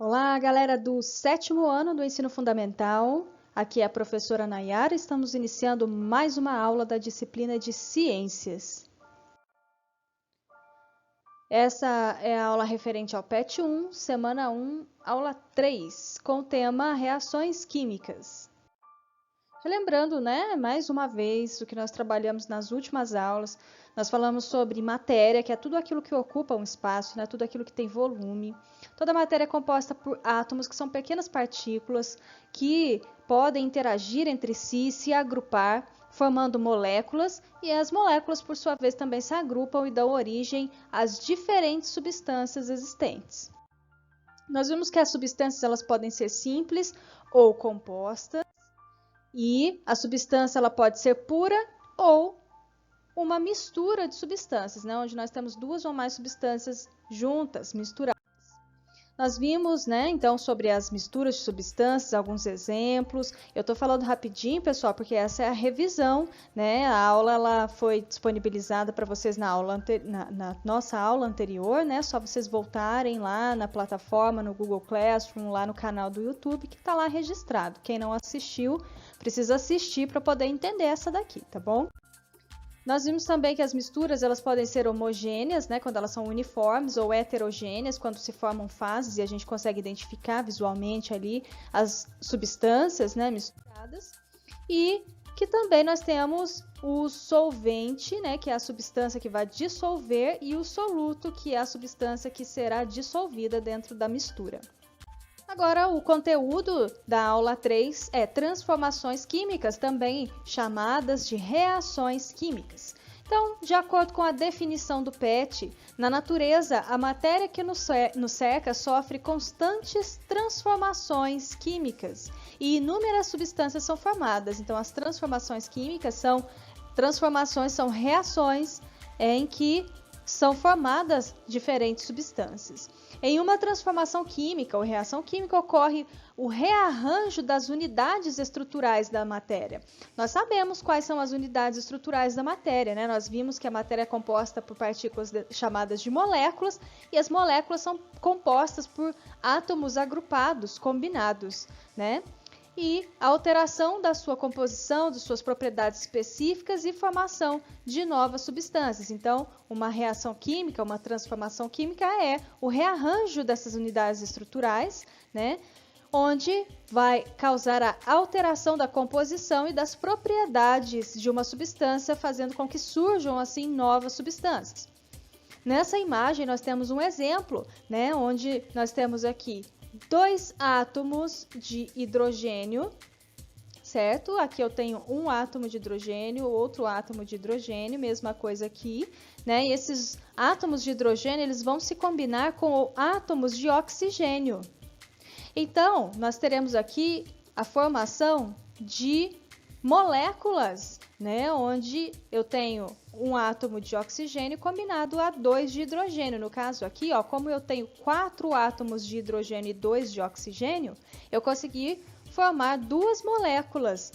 Olá, galera do sétimo ano do ensino fundamental. Aqui é a professora Nayara. Estamos iniciando mais uma aula da disciplina de ciências. Essa é a aula referente ao PET 1, semana 1, aula 3, com o tema reações químicas. Relembrando, mais uma vez, o que nós trabalhamos nas últimas aulas, nós falamos sobre matéria, que é tudo aquilo que ocupa um espaço, tudo aquilo que tem volume. Toda matéria é composta por átomos, que são pequenas partículas que podem interagir entre si, se agrupar, formando moléculas, e as moléculas, por sua vez, também se agrupam e dão origem às diferentes substâncias existentes. Nós vimos que as substâncias elas podem ser simples ou compostas, e a substância ela pode ser pura ou uma mistura de substâncias, onde nós temos duas ou mais substâncias juntas, misturadas. Nós vimos, então, sobre as misturas de substâncias, alguns exemplos. Eu estou falando rapidinho, pessoal, porque essa é a revisão, A aula ela foi disponibilizada para vocês na nossa aula anterior, Só vocês voltarem lá na plataforma, no Google Classroom, lá no canal do YouTube, que está lá registrado. Quem não assistiu, precisa assistir para poder entender essa daqui, tá bom? Nós vimos também que as misturas elas podem ser homogêneas, quando elas são uniformes, ou heterogêneas, quando se formam fases e a gente consegue identificar visualmente ali as substâncias, misturadas. E que também nós temos o solvente, que é a substância que vai dissolver, e o soluto, que é a substância que será dissolvida dentro da mistura. Agora, o conteúdo da aula 3 é transformações químicas, também chamadas de reações químicas. Então, de acordo com a definição do PET, na natureza, a matéria que nos cerca sofre constantes transformações químicas e inúmeras substâncias são formadas. Então, as transformações químicas são reações em que são formadas diferentes substâncias. Em uma transformação química ou reação química ocorre o rearranjo das unidades estruturais da matéria. Nós sabemos quais são as unidades estruturais da matéria, Nós vimos que a matéria é composta por partículas chamadas de moléculas, e as moléculas são compostas por átomos agrupados, combinados, E a alteração da sua composição, de suas propriedades específicas e formação de novas substâncias. Então, uma reação química, uma transformação química é o rearranjo dessas unidades estruturais, onde vai causar a alteração da composição e das propriedades de uma substância, fazendo com que surjam, assim, novas substâncias. Nessa imagem, nós temos um exemplo, onde nós temos aqui dois átomos de hidrogênio, certo? Aqui eu tenho um átomo de hidrogênio, outro átomo de hidrogênio, mesma coisa aqui, E esses átomos de hidrogênio, eles vão se combinar com átomos de oxigênio. Então, nós teremos aqui a formação de moléculas, onde eu tenho um átomo de oxigênio combinado a 2 de hidrogênio. No caso aqui, como eu tenho 4 átomos de hidrogênio e 2 de oxigênio, eu consegui formar duas moléculas,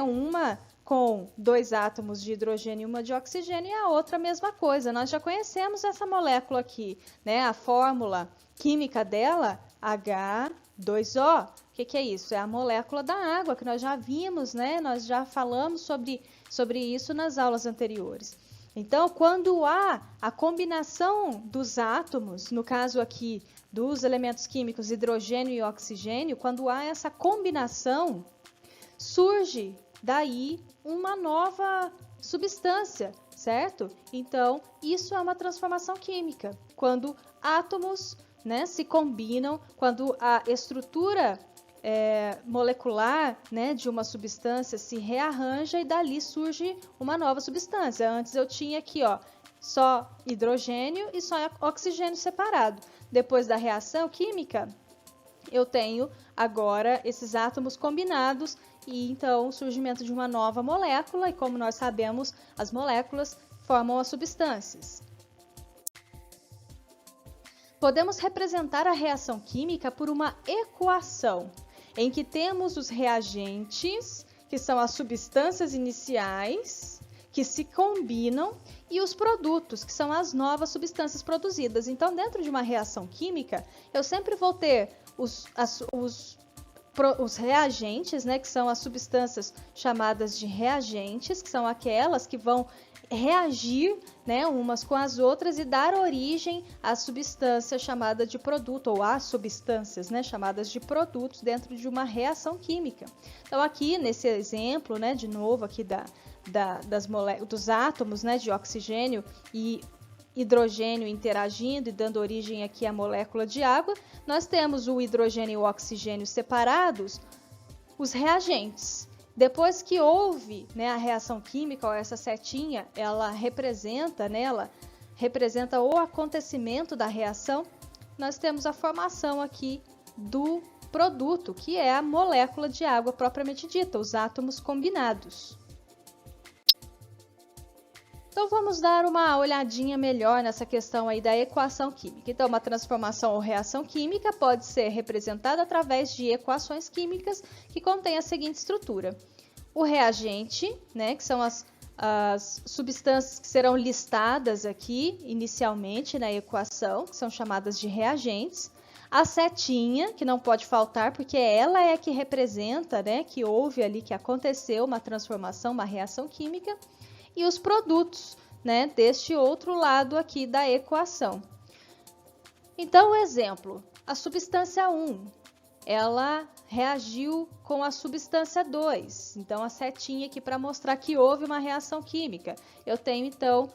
Uma com 2 átomos de hidrogênio e uma de oxigênio, e a outra a mesma coisa. Nós já conhecemos essa molécula aqui, A fórmula química dela, H2O. O que é isso? É a molécula da água, que nós já vimos, Nós já falamos sobre isso nas aulas anteriores. Então, quando há a combinação dos átomos, no caso aqui dos elementos químicos hidrogênio e oxigênio, quando há essa combinação, surge daí uma nova substância, certo? Então, isso é uma transformação química. Quando átomos se combinam, quando a estrutura molecular de uma substância se rearranja e dali surge uma nova substância. Antes eu tinha aqui só hidrogênio e só oxigênio separado. Depois da reação química, eu tenho agora esses átomos combinados e então o surgimento de uma nova molécula, e como nós sabemos, as moléculas formam as substâncias. Podemos representar a reação química por uma equação, em que temos os reagentes, que são as substâncias iniciais, que se combinam, e os produtos, que são as novas substâncias produzidas. Então, dentro de uma reação química, eu sempre vou ter os reagentes, né, que são as substâncias chamadas de reagentes, que são aquelas que vão reagir, né, umas com as outras e dar origem à substância chamada de produto, ou às substâncias, né, chamadas de produtos dentro de uma reação química. Então aqui nesse exemplo, né, de novo aqui dos átomos, né, de oxigênio e hidrogênio interagindo e dando origem aqui à molécula de água, nós temos o hidrogênio e o oxigênio separados, os reagentes. Depois que houve, né, a reação química, ou essa setinha, ela representa o acontecimento da reação, nós temos a formação aqui do produto, que é a molécula de água propriamente dita, os átomos combinados. Então vamos dar uma olhadinha melhor nessa questão aí da equação química. Então uma transformação ou reação química pode ser representada através de equações químicas que contêm a seguinte estrutura. O reagente, né, que são as substâncias que serão listadas aqui inicialmente na equação, que são chamadas de reagentes. A setinha, que não pode faltar, porque ela é que representa, né, que houve ali, que aconteceu uma transformação, uma reação química. E os produtos, né, deste outro lado aqui da equação. Então, o exemplo, a substância 1, ela reagiu com a substância 2. Então, a setinha aqui para mostrar que houve uma reação química. Eu tenho, então,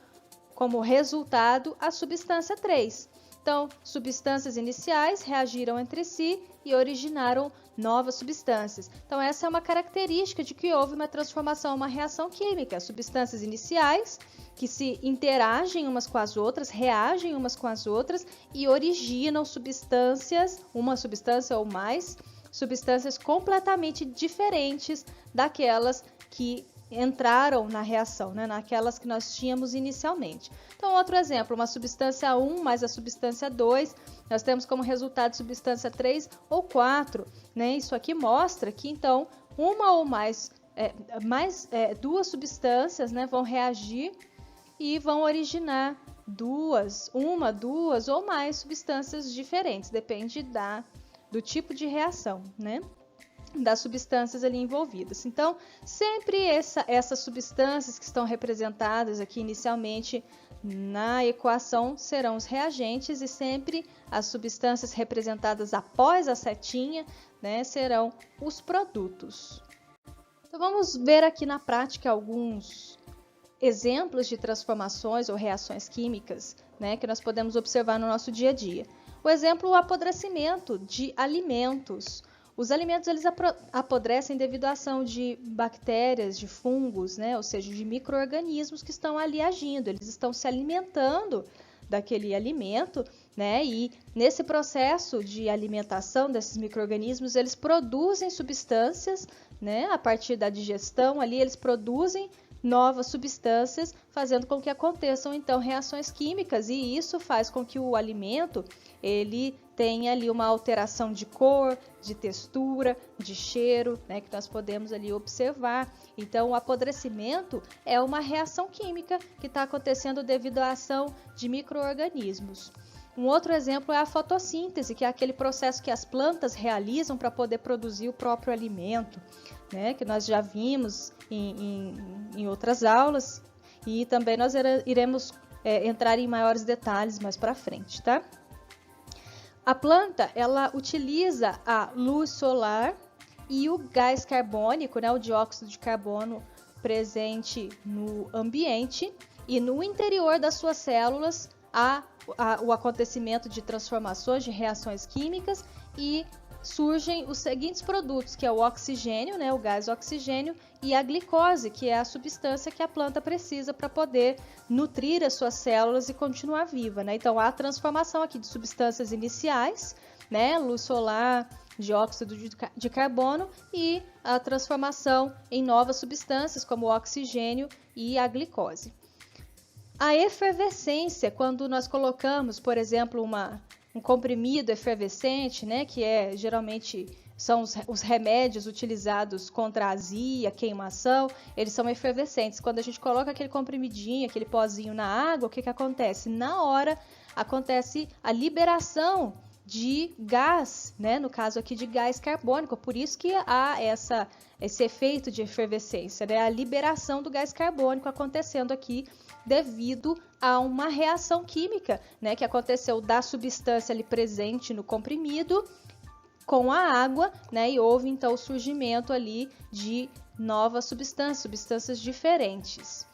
como resultado, a substância 3. Então, substâncias iniciais reagiram entre si e originaram novas substâncias. Então, essa é uma característica de que houve uma transformação, uma reação química. Substâncias iniciais que se interagem umas com as outras, reagem umas com as outras e originam substâncias, uma substância ou mais, substâncias completamente diferentes daquelas que entraram na reação, né, naquelas que nós tínhamos inicialmente. Então, outro exemplo, uma substância 1 mais a substância 2, nós temos como resultado substância 3 ou 4. Né? Isso aqui mostra que, então, uma ou mais duas substâncias, né, vão reagir e vão originar duas ou mais substâncias diferentes, depende do tipo de reação, né? Das substâncias ali envolvidas. Então, sempre essas substâncias que estão representadas aqui inicialmente na equação serão os reagentes e sempre as substâncias representadas após a setinha, né, serão os produtos. Então, vamos ver aqui na prática alguns exemplos de transformações ou reações químicas, né, que nós podemos observar no nosso dia a dia. O exemplo, o apodrecimento de alimentos. Os alimentos eles apodrecem devido à ação de bactérias, de fungos, né? Ou seja, de micro-organismos que estão ali agindo. Eles estão se alimentando daquele alimento, né? E nesse processo de alimentação desses micro-organismos, eles produzem substâncias, né? A partir da digestão ali, eles produzem novas substâncias, fazendo com que aconteçam então reações químicas, e isso faz com que o alimento ele tenha ali uma alteração de cor, de textura, de cheiro, né, que nós podemos ali observar. Então, o apodrecimento é uma reação química que está acontecendo devido à ação de micro-organismos. Um outro exemplo é a fotossíntese, que é aquele processo que as plantas realizam para poder produzir o próprio alimento, né, que nós já vimos em outras aulas, e também nós iremos entrar em maiores detalhes mais para frente, tá? A planta, ela utiliza a luz solar e o gás carbônico, né, o dióxido de carbono presente no ambiente, e no interior das suas células há o acontecimento de transformações, de reações químicas, e surgem os seguintes produtos, que é o oxigênio, né, o gás oxigênio, e a glicose, que é a substância que a planta precisa para poder nutrir as suas células e continuar viva, né? Então, há a transformação aqui de substâncias iniciais, né, luz solar, dióxido de carbono, e a transformação em novas substâncias, como o oxigênio e a glicose. A efervescência, quando nós colocamos, por exemplo, um comprimido efervescente, né, que geralmente são os remédios utilizados contra a azia, queimação, eles são efervescentes. Quando a gente coloca aquele comprimidinho, aquele pozinho na água, o que acontece? Na hora acontece a liberação de gás, né? No caso aqui de gás carbônico, por isso que há esse efeito de efervescência, né? A liberação do gás carbônico acontecendo aqui devido a uma reação química, né? Que aconteceu da substância ali presente no comprimido com a água, né? E houve então o surgimento ali de novas substâncias diferentes.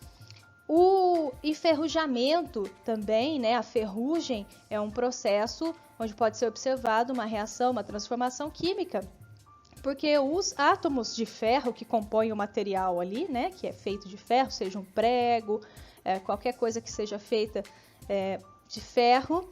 O enferrujamento também, né? A ferrugem é um processo onde pode ser observado uma reação, uma transformação química, porque os átomos de ferro que compõem o material ali, né? Que é feito de ferro, seja um prego, qualquer coisa que seja feita de ferro,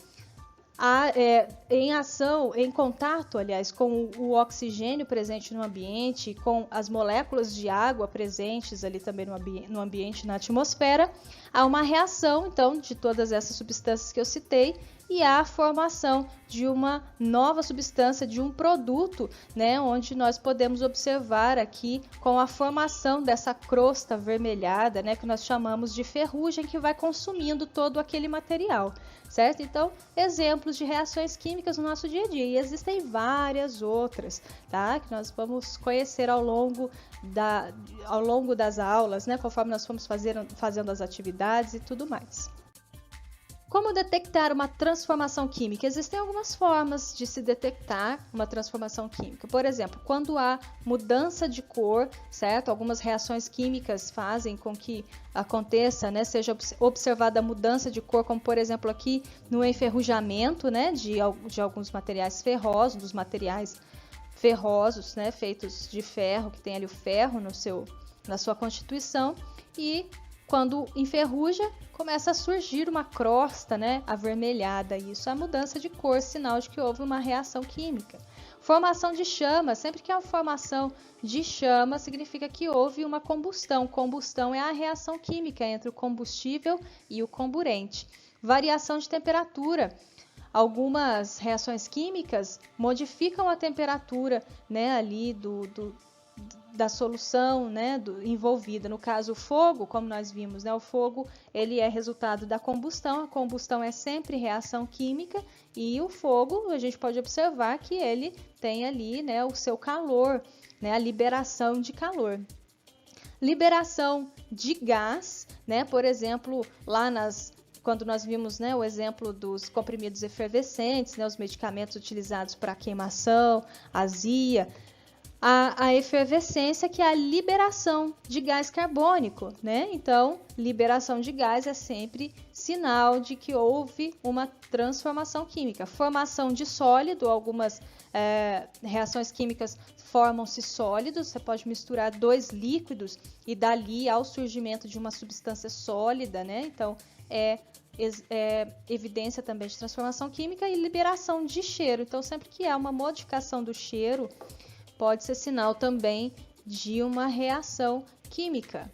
em ação, em contato, aliás, com o oxigênio presente no ambiente, com as moléculas de água presentes ali também no ambiente, na atmosfera, há uma reação, então, de todas essas substâncias que eu citei, e há a formação de uma nova substância, de um produto, né, onde nós podemos observar aqui com a formação dessa crosta avermelhada, né, que nós chamamos de ferrugem, que vai consumindo todo aquele material, certo? Então, exemplos de reações químicas no nosso dia a dia, e existem várias outras, tá, que nós vamos conhecer ao longo das aulas, né, conforme nós formos fazendo as atividades e tudo mais. Como detectar uma transformação química? Existem algumas formas de se detectar uma transformação química. Por exemplo, quando há mudança de cor, certo? Algumas reações químicas fazem com que aconteça, né? Seja observada a mudança de cor, como por exemplo aqui no enferrujamento, né? De alguns materiais ferrosos, dos materiais ferrosos, né? Feitos de ferro, que tem ali o ferro na sua constituição, e quando enferruja, começa a surgir uma crosta, né, avermelhada. Isso é a mudança de cor, sinal de que houve uma reação química. Formação de chama, sempre que há formação de chama, significa que houve uma combustão. Combustão é a reação química entre o combustível e o comburente. Variação de temperatura. Algumas reações químicas modificam a temperatura, né, ali da solução, né, envolvida. No caso, o fogo, como nós vimos, né, o fogo ele é resultado da combustão. A combustão é sempre reação química, e o fogo a gente pode observar que ele tem ali, né, o seu calor, né, a liberação de calor. Liberação de gás, né, por exemplo, quando nós vimos, né, o exemplo dos comprimidos efervescentes, né, os medicamentos utilizados para queimação, azia, a efervescência, que é a liberação de gás carbônico, né? Então, liberação de gás é sempre sinal de que houve uma transformação química. Formação de sólido, algumas reações químicas formam-se sólidos, você pode misturar dois líquidos e dali ao surgimento de uma substância sólida, né? Então, é evidência também de transformação química. E liberação de cheiro. Então, sempre que há uma modificação do cheiro, pode ser sinal também de uma reação química.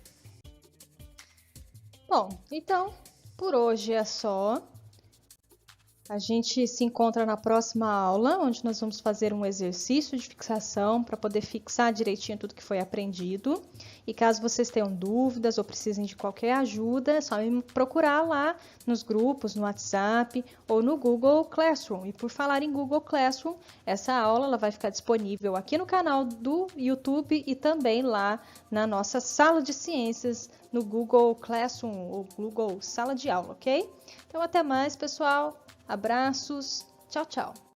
Bom, então, por hoje é só. A gente se encontra na próxima aula, onde nós vamos fazer um exercício de fixação para poder fixar direitinho tudo que foi aprendido. E caso vocês tenham dúvidas ou precisem de qualquer ajuda, é só me procurar lá nos grupos, no WhatsApp ou no Google Classroom. E por falar em Google Classroom, essa aula ela vai ficar disponível aqui no canal do YouTube e também lá na nossa sala de ciências no Google Classroom ou Google Sala de Aula, ok? Então, até mais, pessoal. Abraços. Tchau, tchau.